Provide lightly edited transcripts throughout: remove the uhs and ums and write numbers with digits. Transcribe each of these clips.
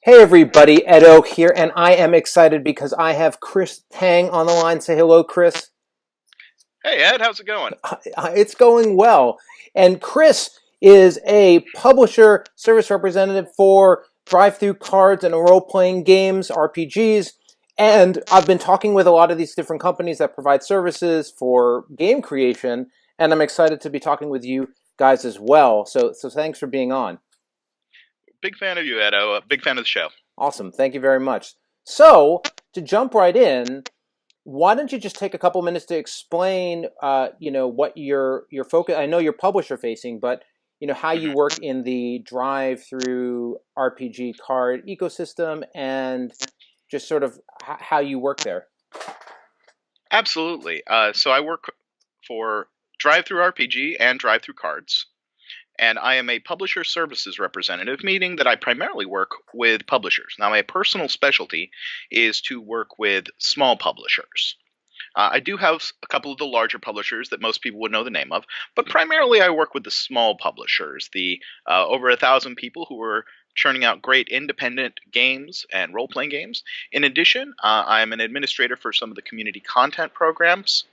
Hey everybody, Ed Oak here, and I am excited because I have Chris Tang on the line. Say hello, Chris. Hey Ed, how's it going? It's going well. And Chris is a publisher service representative for DriveThruCards and role-playing games, RPGs. And I've been talking with a lot of these different companies that provide services for game creation, and I'm excited to be talking with you guys as well. So thanks for being on. Big fan of you, Edo. Big fan of the show. Awesome. Thank you very much. So, to jump right in, why don't you just take a couple minutes to explain, what your focus? I know you're publisher facing, but how you hmm work in the drive-through RPG card ecosystem, and just sort of how you work there. Absolutely. So I work for DriveThruRPG and DriveThruCards, and I am a publisher services representative, meaning that I primarily work with publishers. Now, my personal specialty is to work with small publishers. I do have a couple of the larger publishers that most people would know the name of, but primarily I work with the small publishers, the over 1,000 people who are churning out great independent games and role playing games. In addition, I'm an administrator for some of the community content programs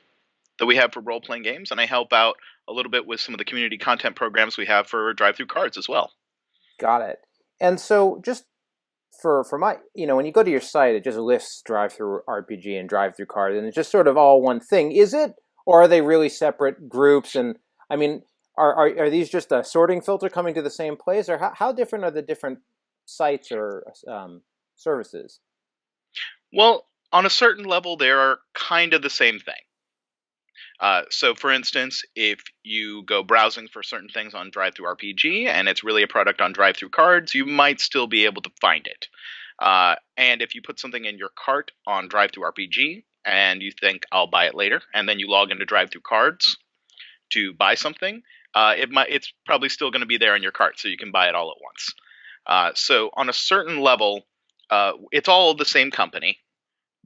that we have for role playing games, and I help out a little bit with some of the community content programs we have for DriveThruCards as well. Got it. And so, just for my, when you go to your site, it just lists drive through RPG and drive through card, and it's just sort of all one thing. Is it, or are they really separate groups? And I mean, are these just a sorting filter coming to the same place, or how different are the different sites or services? Well, on a certain level, they are kind of the same thing. So, for instance, if you go browsing for certain things on DriveThruRPG and it's really a product on DriveThruCards, you might still be able to find it. And if you put something in your cart on DriveThruRPG and you think I'll buy it later, and then you log into DriveThruCards to buy something, it's probably still going to be there in your cart, so you can buy it all at once. So, on a certain level, it's all the same company,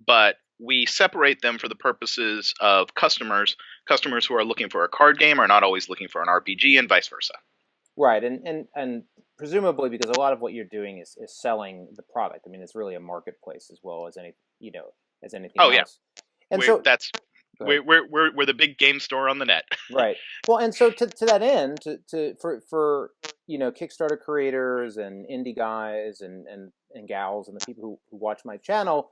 but we separate them for the purposes of customers. Customers who are looking for a card game are not always looking for an RPG, and vice versa. Right, and presumably because a lot of what you're doing is selling the product. I mean, it's really a marketplace as well as as anything Oh yeah, else. And we're so, that's go ahead. we're the big game store on the net. Right. Well, and so to that end, for Kickstarter creators and indie guys and gals and the people who watch my channel,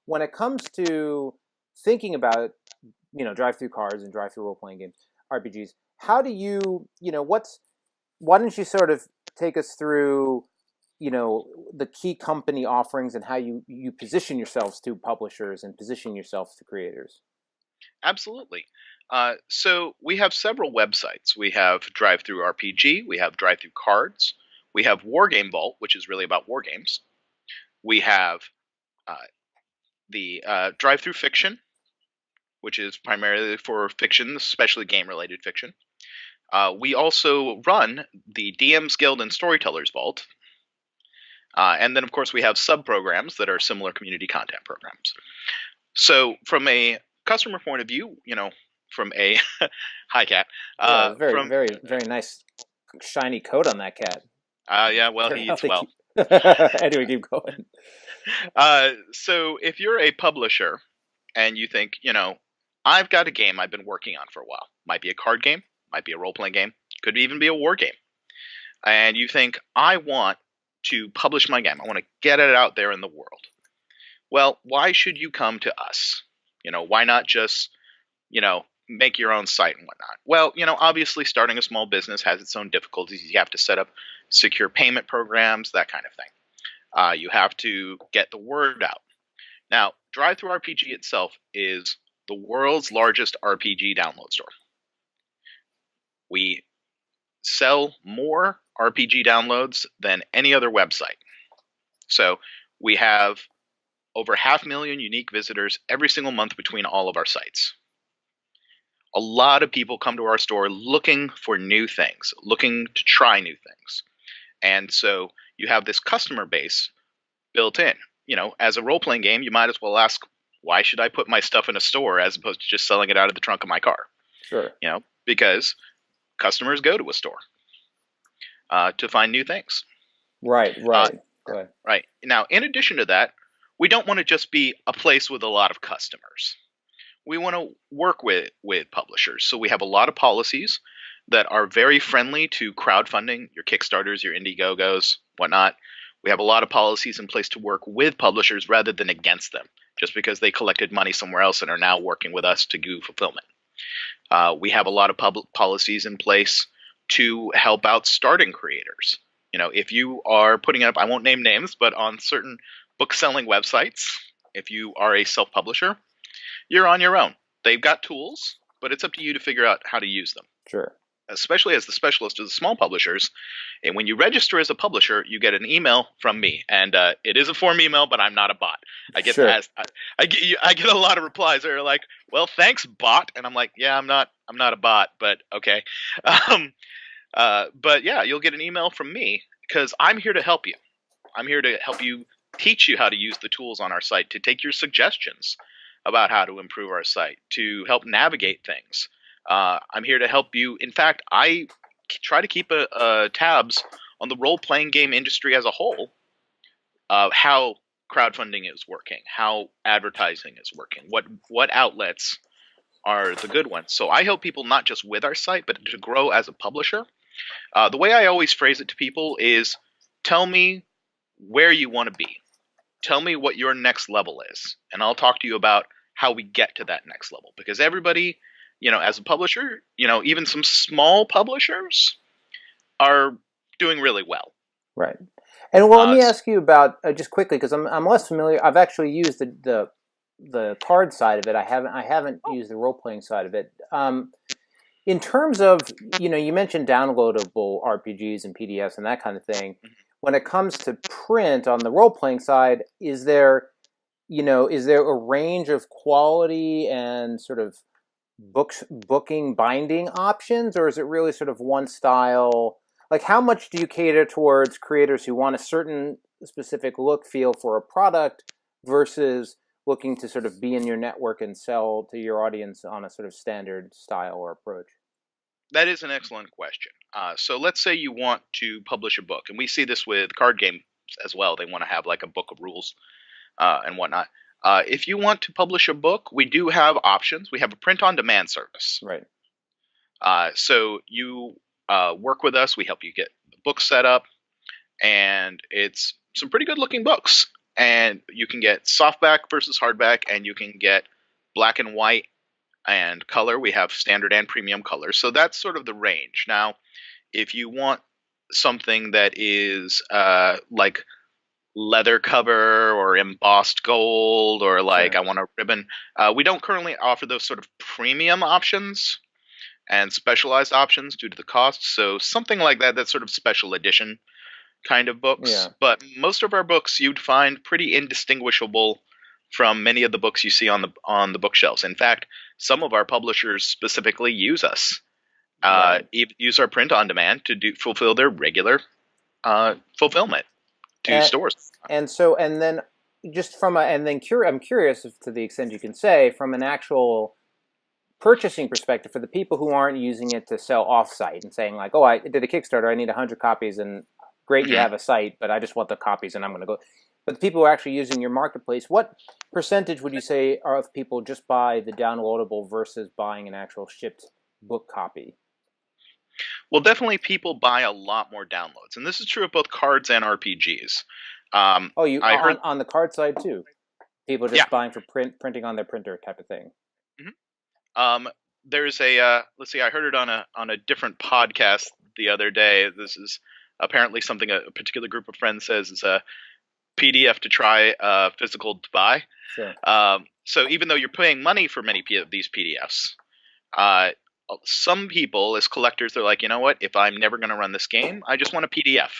when it comes to thinking about drive through cards and drive through role playing games, RPGs, how do why don't you sort of take us through the key company offerings and how you position yourselves to publishers and position yourselves to creators? Absolutely. So we have several websites. We have DriveThruRPG, we have DriveThruCards, we have Wargame Vault, which is really about war games. We have uh, the DriveThruFiction, which is primarily for fiction, especially game-related fiction. We also run the DM's Guild and Storytellers Vault. And then, of course, we have sub-programs that are similar community content programs. So from a customer point of view, from a hi cat, Yeah, it's very from very very nice shiny coat on that cat. yeah, well, Very he eats healthy. well. Anyway, keep going. So if you're a publisher and you think, I've got a game I've been working on for a while, might be a card game, might be a role playing game, could even be a war game, and you think I want to publish my game, I want to get it out there in the world. Well, why should you come to us? Why not just, make your own site and whatnot? Well, obviously starting a small business has its own difficulties. You have to set up secure payment programs, that kind of thing. You have to get the word out. Now, DriveThruRPG itself is the world's largest RPG download store. We sell more RPG downloads than any other website. So we have over 500,000 unique visitors every single month between all of our sites. A lot of people come to our store looking for new things, looking to try new things. And so you have this customer base built in. As a role playing game, you might as well ask, why should I put my stuff in a store as opposed to just selling it out of the trunk of my car? Sure. Because customers go to a store to find new things. Right. Uh, Right. Go ahead. Right. Now, in addition to that, we don't want to just be a place with a lot of customers. We want to work with publishers. So we have a lot of policies that are very friendly to crowdfunding, your Kickstarters, your Indiegogos, whatnot. We have a lot of policies in place to work with publishers rather than against them, just because they collected money somewhere else and are now working with us to do fulfillment. We have a lot of policies in place to help out starting creators. If you are putting up, I won't name names, but on certain book-selling websites, if you are a self-publisher, you're on your own. They've got tools, but it's up to you to figure out how to use them. Sure. Especially as the specialist of the small publishers. And when you register as a publisher, you get an email from me, and it is a form email, but I'm not a bot. I get Sure. I get a lot of replies that are like, "Well, thanks, bot," and I'm like, "Yeah, I'm not a bot, but okay." But yeah, you'll get an email from me because I'm here to help you. I'm here to help you, teach you how to use the tools on our site, to take your suggestions about how to improve our site, to help navigate things. I'm here to help you. In fact, I try to keep tabs on the role-playing game industry as a whole, how crowdfunding is working, how advertising is working, what outlets are the good ones. So I help people not just with our site, but to grow as a publisher. The way I always phrase it to people is, tell me where you want to be. Tell me what your next level is, and I'll talk to you about how we get to that next level. Because everybody, as a publisher, even some small publishers are doing really well. Right. And well, let me ask you about just quickly, because I'm less familiar. I've actually used the card side of it. I haven't used the role playing side of it. In terms of, you mentioned downloadable RPGs and PDFs and that kind of thing. When it comes to print on the role playing side, is there a range of quality and sort of booking binding options, or is it really sort of one style? Like, how much do you cater towards creators who want a certain specific look, feel for a product versus looking to sort of be in your network and sell to your audience on a sort of standard style or approach? That is an excellent question. So let's say you want to publish a book, and we see this with card games as well. They want to have like a book of rules and whatnot. If you want to publish a book, we do have options. We have a print-on-demand service. Right. So you work with us. We help you get the book set up, and it's some pretty good-looking books. And you can get softback versus hardback, and you can get black and white and color. We have standard and premium colors. So that's sort of the range. Now, if you want something that is like leather cover or embossed gold, or like Sure. I want a ribbon, we don't currently offer those sort of premium options and specialized options due to the cost. So something like that's sort of special edition kind of books. Yeah. But most of our books you'd find pretty indistinguishable from many of the books you see on the bookshelves. In fact, some of our publishers specifically use us, use our print on demand to fulfill their regular fulfillment to stores. And then just I'm curious if, to the extent you can say, from an actual purchasing perspective, for the people who aren't using it to sell off-site and saying like, oh, I did a Kickstarter, I need 100 copies, and great, you have a site, but I just want the copies and I'm going to go. But the people who are actually using your marketplace, what percentage would you say are of people just buy the downloadable versus buying an actual shipped book copy? Well, definitely people buy a lot more downloads, and this is true of both cards and RPGs. I heard on the card side too. People just buying for printing on their printer type of thing. Mm-hmm. There's let's see, I heard it on a different podcast the other day. This is apparently something a particular group of friends says is a PDF to try, physical to buy. Sure. So even though you're paying money for many of these PDFs, some people as collectors, they're like, you know what? If I'm never going to run this game, I just want a PDF.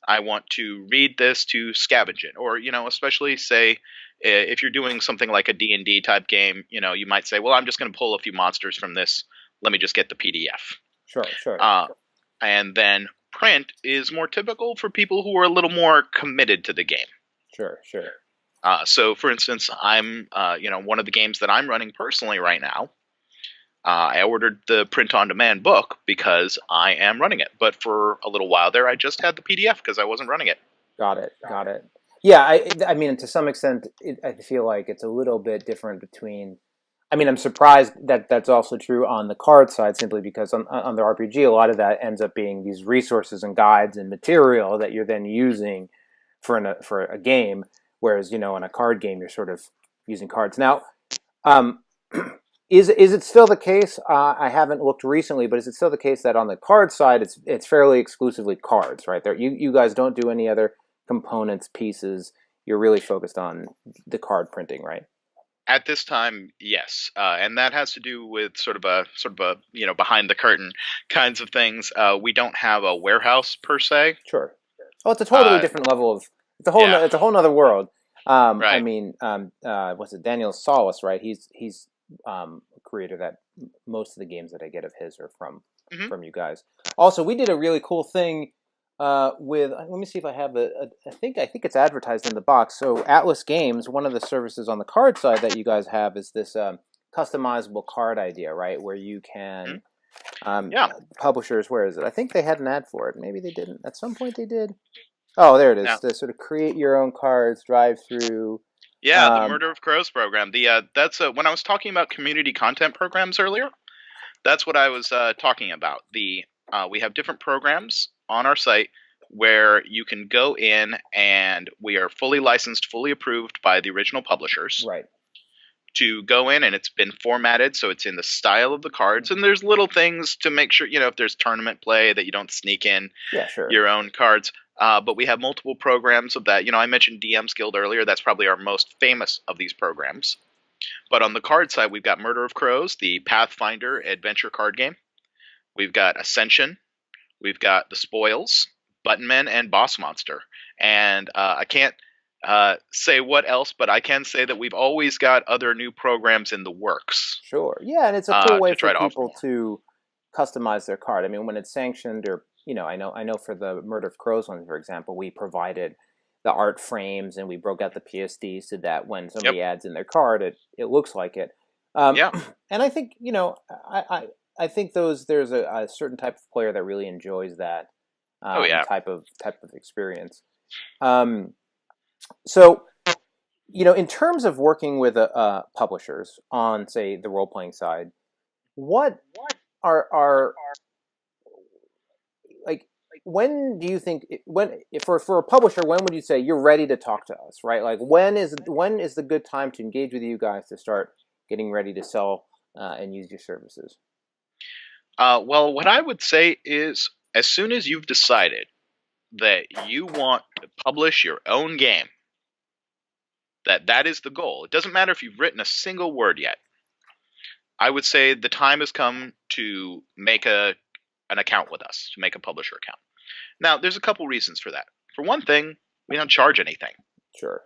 I want to read this to scavenge it. Or, especially say if you're doing something like a D&D type game, you might say, well, I'm just going to pull a few monsters from this. Let me just get the PDF. Sure. And then print is more typical for people who are a little more committed to the game. Sure. So, for instance, I'm, one of the games that I'm running personally right now, I ordered the print-on-demand book because I am running it. But for a little while there, I just had the PDF because I wasn't running it. Got it. Got it. Yeah, I mean, to some extent, I feel like it's a little bit different between. I mean, I'm surprised that that's also true on the card side, simply because on the RPG, a lot of that ends up being these resources and guides and material that you're then using for a game. Whereas, in a card game, you're sort of using cards. Now, um, is it still the case? I haven't looked recently, but is it still the case that on the card side, it's fairly exclusively cards, right? There, you guys don't do any other components, pieces. You're really focused on the card printing, right? At this time, yes, and that has to do with sort of a behind the curtain kinds of things. We don't have a warehouse per se. Sure. Oh, it's a totally Uh, different level of. yeah, It's a whole nother world. I right. mean, what's it? Daniel Solis, right? He's a creator that most of the games that I get of his are Hmm. from you guys. Also, we did a really cool thing with. Let me see if I have I think it's advertised in the box. So Atlas Games, one of the services on the card side that you guys have is this customizable card idea, right? Where you Hmm. can Yeah. publishers. Where is it? I think they had an ad for it. Maybe they didn't. At some point they did. Oh, there it is. Now, To sort of create your own cards, drive through. yeah, the Um, Murder of Crows program. The that's when I was talking about community content programs earlier. That's what I was talking about. The We have different programs on our site where you can go in, and we are fully licensed, fully approved by the original publishers right. to go in, and it's been formatted so it's in the style of the cards. And there's little things to make sure, if there's tournament play, that you don't sneak in Yeah, sure. your own cards. But we have multiple programs of that. I mentioned DM's Guild earlier. That's probably our most famous of these programs. But on the card side, we've got Murder of Crows, the Pathfinder adventure card game. We've got Ascension. We've got The Spoils, Button Men, and Boss Monster. And I can't say what else, but I can say that we've always got other new programs in the works Sure. Yeah, and it's a cool way to for try to offer people more. to customize their card. I mean, when it's sanctioned, or I know for the Murder of Crows one, for example, we provided the art frames and we broke out the PSD so that when Yep. somebody adds in their card, it looks like it. Um, Yeah. and I think I think there's a certain type of player that really enjoys that Oh yeah. type of experience. Um, so in terms of working with publishers on, say, the role playing side, what are like, when do you think, when for a publisher, when would you say you're ready to talk to us, right? Like, when is the good time to engage with you guys to start getting ready to sell and use your services? Well, what I would say is, as soon as you've decided that you want to publish your own game, that is the goal. It doesn't matter if you've written a single word yet. I would say the time has come to make an account with us, to make a publisher account. Now, there's a couple reasons for that. For one thing, we don't charge anything Sure.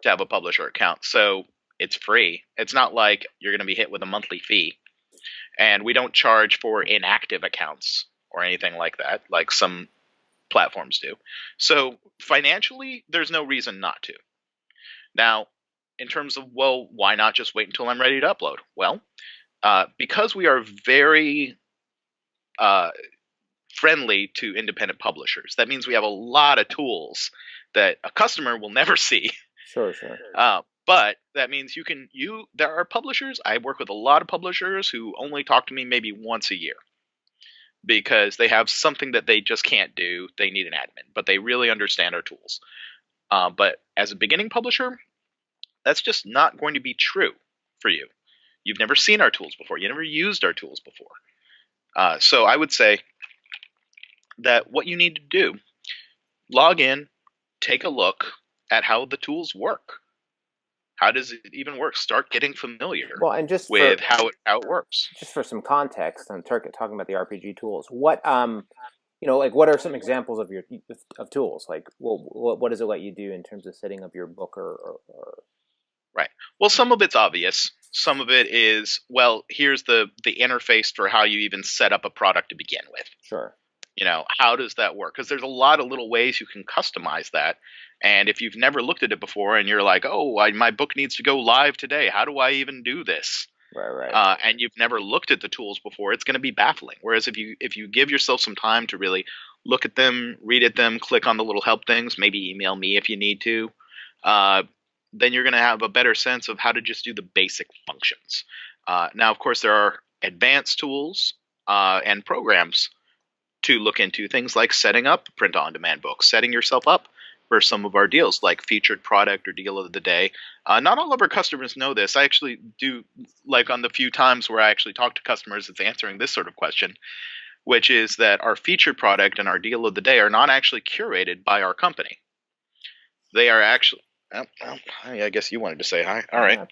to have a publisher account, so it's free. It's not like you're going to be hit with a monthly fee. And we don't charge for inactive accounts or anything like that, like some platforms do. So financially, there's no reason not to. Now, in terms of, well, why not just wait until I'm ready to upload? Well, because we are very uh, friendly to independent publishers, that means we have a lot of tools that a customer will never see. Sure. But that means there are publishers. I work with a lot of publishers who only talk to me maybe once a year because they have something that they just can't do. They need an admin, but they really understand our tools. But as a beginning publisher, that's just not going to be true for you. You've never seen our tools before. You never used our tools before. So I would say that what you need to do, log in, take a look at how the tools work. How does it even work? Start getting familiar Well, and with how it works. just for some context, on talking about the RPG tools, what like, what are some examples of your tools? Like, what does it let you do in terms of setting up your book or Right. Well, some of it's obvious. Some of it is, well, here's the interface for how you even set up a product to begin with. Sure. How does that work? Because there's a lot of little ways you can customize that. And if you've never looked at it before and you're like, oh, my book needs to go live today, how do I even do this? Right. And you've never looked at the tools before, it's going to be baffling. Whereas if you give yourself some time to really look at them, read at them, click on the little help things, maybe email me if you need to, then you're going to have a better sense of how to just do the basic functions. Now, of course, there are advanced tools and programs to look into, things like setting up print-on-demand books, setting yourself up for some of our deals like featured product or deal of the day. Not all of our customers know this. I actually do, like on the few times where I actually talk to customers, it's answering this sort of question, which is that our featured product and our deal of the day are not actually curated by our company. They are actually, I guess you wanted to say hi. All right.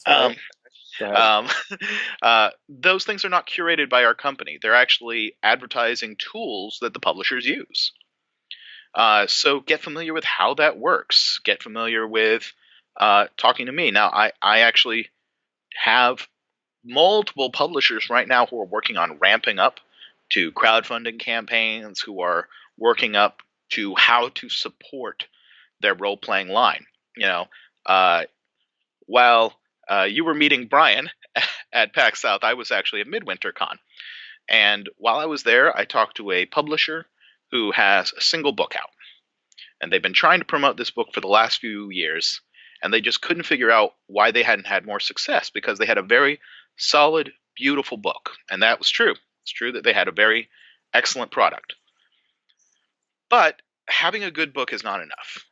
Those things are not curated by our company. They're actually advertising tools that the publishers use. So get familiar with how that works. Get familiar with talking to me. Now, I actually have multiple publishers right now who are working on ramping up to crowdfunding campaigns, who are working up to how to support their role-playing line. While you were meeting Brian at PAX South, I was actually at Midwinter Con. And while I was there, I talked to a publisher who has a single book out. And they've been trying to promote this book for the last few years, and they just couldn't figure out why they hadn't had more success, because they had a very solid, beautiful book. And that was true. It's true that they had a very excellent product. But having a good book is not enough.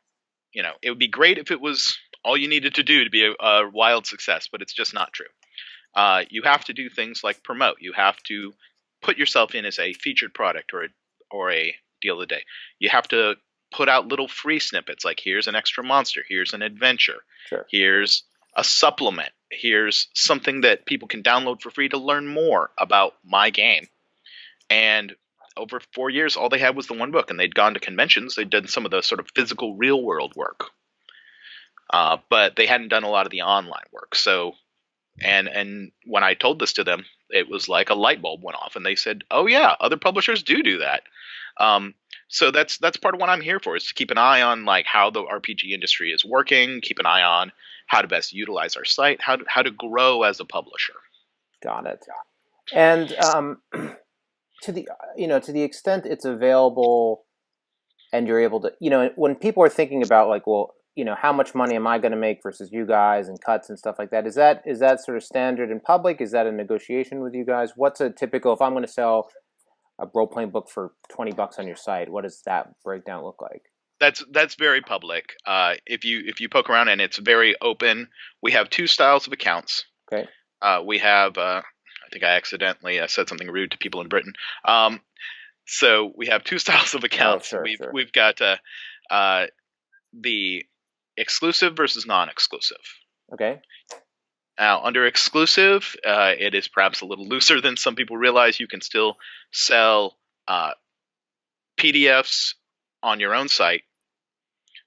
It would be great if it was all you needed to do to be a wild success, but it's just not true. You have to do things like promote. You have to put yourself in as a featured product or a deal of the day. You have to put out little free snippets, like here's an extra monster, here's an adventure, here's a supplement, here's something that people can download for free to learn more about my game. And over 4 years, all they had was the one book, and they'd gone to conventions. They'd done some of the sort of physical, real-world work, but they hadn't done a lot of the online work. So, and when I told this to them, it was like a light bulb went off, and they said, "Oh yeah, other publishers do that." So that's part of what I'm here for, is to keep an eye on like how the RPG industry is working, keep an eye on how to best utilize our site, how to grow as a publisher. Got it. And to the extent it's available, and you're able to, when people are thinking about like, well, how much money am I going to make versus you guys and cuts and stuff like that? Is that sort of standard in public? Is that a negotiation with you guys? What's a typical, if I'm going to sell a role-playing book for $20 on your site, what does that breakdown look like? That's very public. If you poke around, and it's very open. We have two styles of accounts. Okay. We have I think I accidentally said something rude to people in Britain. So we have two styles of accounts. Sure. We've got the exclusive versus non-exclusive. Okay. Now, under exclusive, it is perhaps a little looser than some people realize. You can still sell PDFs on your own site,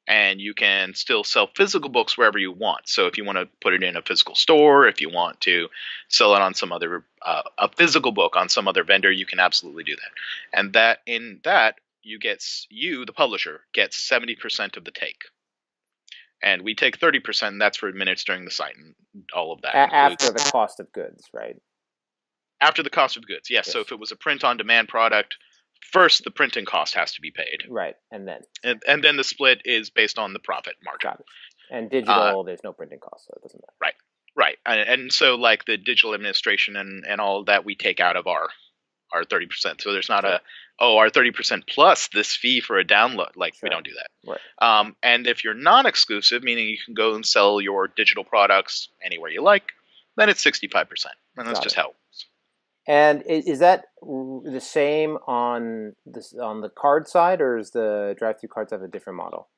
and you can still sell physical books wherever you want. So if you want to put it in a physical store, if you want to sell it on some other a physical book on some other vendor, you can absolutely do that. And you, the publisher, gets 70% of the take. And we take 30%, and that's for administering the site and all of that. After the cost of goods, right? After the cost of goods, yes. So if it was a print-on-demand product, first the printing cost has to be paid. Right, and then the split is based on the profit margin. Got it. And digital, there's no printing cost, so it doesn't matter. Right. And so like the digital administration and all of that, we take out of our 30%. So there's not our 30% plus this fee for a download. We don't do that. Right. And if you're non-exclusive, meaning you can go and sell your digital products anywhere you like, then it's 65%. And that's just how it works. And is that the same on the card side, or is the DriveThruCards have a different model?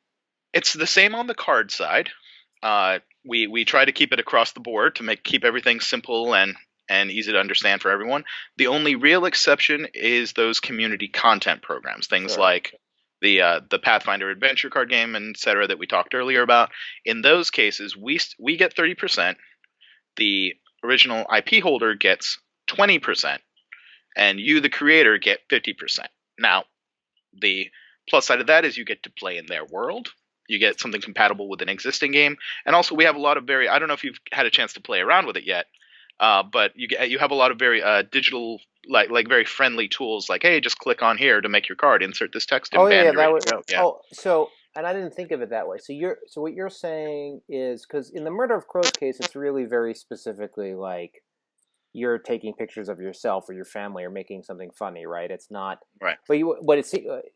It's the same on the card side. We try to keep it across the board to keep everything simple and easy to understand for everyone. The only real exception is those community content programs, things like the Pathfinder adventure card game, and et cetera, that we talked earlier about. In those cases, we get 30%. The original IP holder gets 20%, and you, the creator, get 50%. Now, the plus side of that is you get to play in their world. You get something compatible with an existing game, and also we have a lot of I don't know if you've had a chance to play around with it yet. But you have a lot of very digital like very friendly tools, like, hey, just click on here to make your card, insert this text, Oh and yeah, bam, yeah, you're that ready would. to go. Yeah, Oh, so and I didn't think of it that way. So what you're saying is because in the Murder of Crows case, it's really very specifically like you're taking pictures of yourself or your family or making something funny, right? It's not. right. But what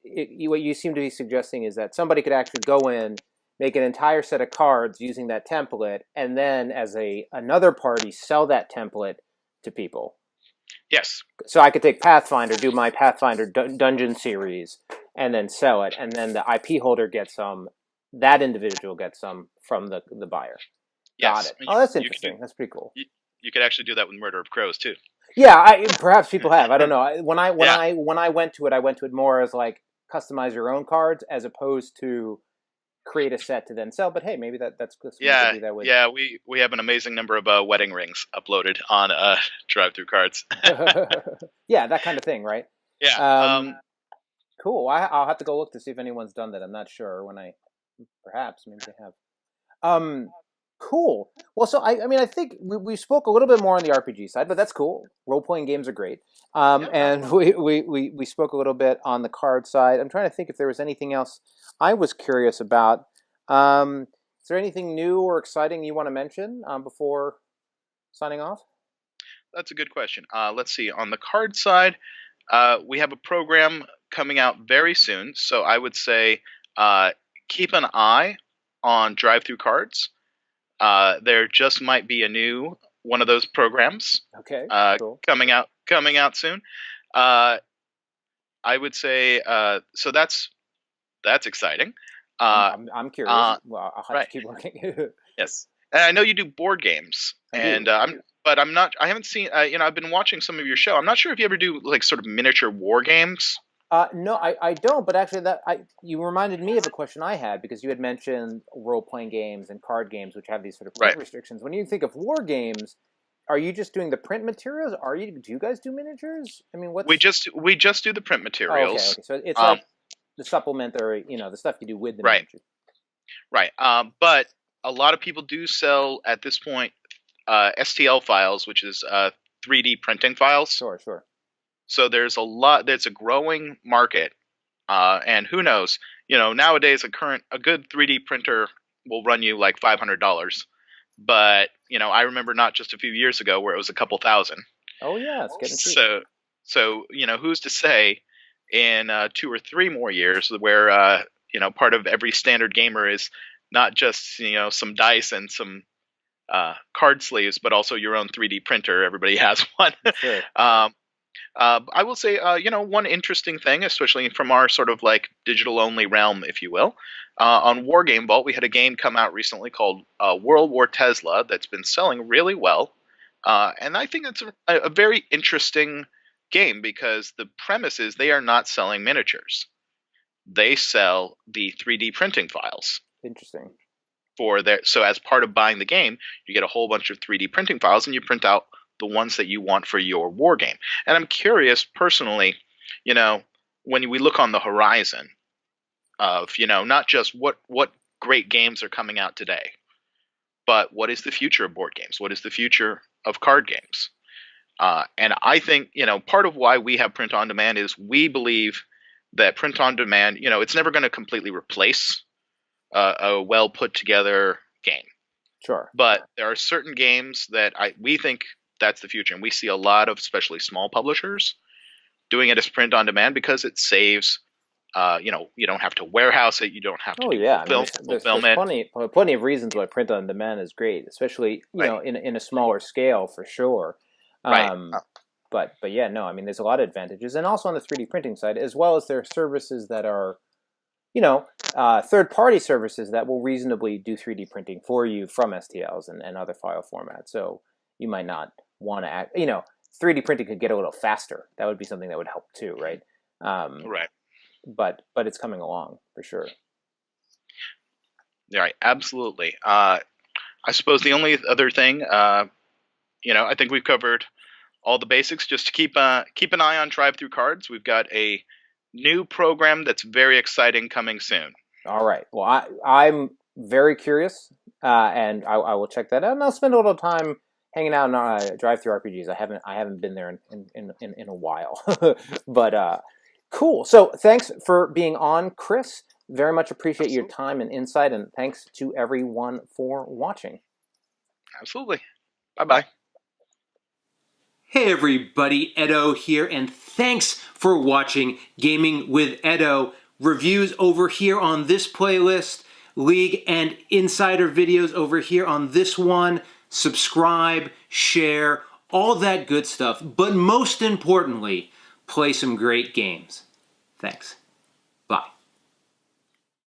you seem to be suggesting is that somebody could actually go in, make an entire set of cards using that template, and then as another party sell that template to people. Yes. So I could take Pathfinder, do my Pathfinder dungeon series, and then sell it, and then the IP holder gets some. That individual gets some from the buyer. Got Yes. it. Oh, that's You could interesting. That's pretty cool. you could actually do that with Murder of Crows too. Yeah, perhaps people have. I don't know. Yeah. When I went to it more as like customize your own cards as opposed to create a set to then sell. But hey, maybe that's good. Yeah, do that with. yeah, we have an amazing number of wedding rings uploaded on DriveThruCards. Yeah, that kind of thing, right? Yeah. Cool. I'll have to go look to see if anyone's done that. I'm not sure. Perhaps maybe they have. Cool. Well, so I mean, I think we spoke a little bit more on the RPG side, but that's cool. Role playing games are great. And we spoke a little bit on the card side. I'm trying to think if there was anything else I was curious about. Is there anything new or exciting you want to mention before signing off? That's a good question. Let's see. On the card side, we have a program coming out very soon. So I would say keep an eye on DriveThruCards. There just might be a new one of those programs. Okay. Cool. coming out soon. I would say so that's exciting. I'm curious. Well, I'll have to keep looking. Yes, and I know you do board games, and I'm not. I haven't seen. I've been watching some of your show. I'm not sure if you ever do like sort of miniature war games. No, I don't. But actually, you reminded me of a question I had because you had mentioned role-playing games and card games, which have these sort of print restrictions. When you think of war games, are you just doing the print materials? Do you guys do miniatures? I mean, we just do the print materials. Oh, okay. So it's like the supplement or the stuff you do with the miniatures. Right. But a lot of people do sell at this point STL files, which is 3D printing files. Sure. So there's a growing market, and who knows? Nowadays a good 3D printer will run you like $500. But I remember not just a few years ago where it was a couple thousand. Oh yeah, it's getting cheap. So who's to say in 2 or 3 more years where part of every standard gamer is not just some dice and some card sleeves, but also your own 3D printer. Everybody has one. Sure. I will say, one interesting thing, especially from our sort of like digital only realm, if you will, on Wargame Vault, we had a game come out recently called World War Tesla that's been selling really well. And I think it's a very interesting game because the premise is they are not selling miniatures. They sell the 3D printing files. Interesting. So as part of buying the game, you get a whole bunch of 3D printing files and you print out the ones that you want for your war game. And I'm curious personally, when we look on the horizon of, not just what great games are coming out today, but what is the future of board games? What is the future of card games? And I think, part of why we have print on demand is we believe that print on demand, it's never going to completely replace a well put together game. Sure. But there are certain games that we think that's the future. And we see a lot of, especially small publishers, doing it as print on demand because it saves, you don't have to warehouse it. You don't have to fulfillment. There's plenty of reasons why print on demand is great, especially, in a smaller scale for sure. But yeah, no, I mean, there's a lot of advantages. And also on the 3D printing side, as well as there are services that are, third-party services that will reasonably do 3D printing for you from STLs and other file formats. So you might not want to 3D printing could get a little faster. That would be something that would help too, right? Right. But it's coming along for sure. Right, absolutely. I suppose the only other thing, I think we've covered all the basics. Just to keep an eye on DriveThruCards. We've got a new program that's very exciting coming soon. All right. Well, I'm very curious, and I will check that out, and I'll spend a little time hanging out in DriveThruRPGs. I haven't been there in a while, but cool. So thanks for being on, Chris. Very much appreciate your time and insight, and thanks to everyone for watching. Absolutely. Bye-bye. Hey everybody, Edo here, and thanks for watching Gaming with Edo. Reviews over here on this playlist, League and Insider videos over here on this one. Subscribe, share, all that good stuff. But most importantly, play some great games. Thanks.